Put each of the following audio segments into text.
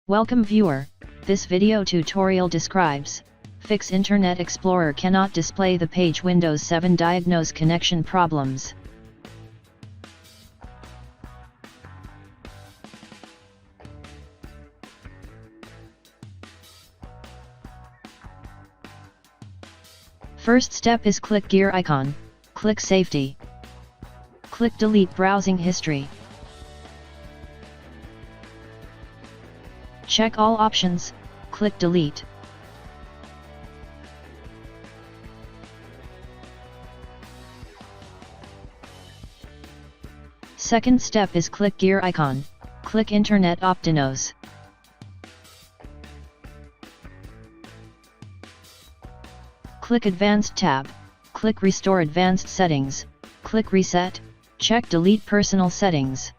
Welcome viewer, this video tutorial describes, fix Internet Explorer cannot display the page Windows 7 Diagnose connection problems. First step is click gear icon, click safety. Click delete browsing history. Check all options, click delete. Second step is click gear icon, click Internet Diagnose. Click Advanced tab, click Restore Advanced Settings, click Reset, check Delete Personal Settings.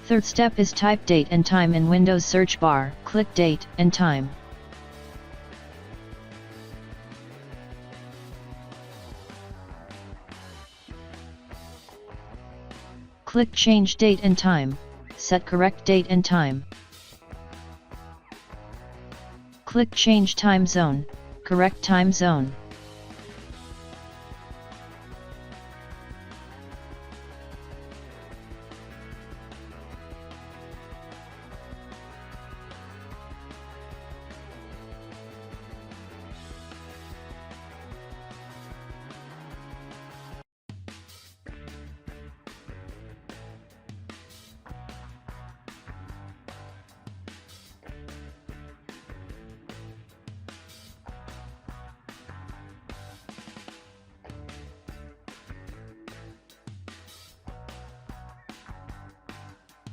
Third step is type date and time in Windows search bar, click date and time. Click change date and time, set correct date and time. Click change time zone, correct time zone.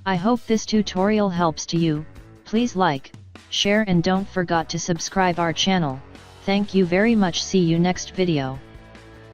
I hope this tutorial helps to you. Please like, share and don't forget to subscribe our channel. Thank you very much. See you next video.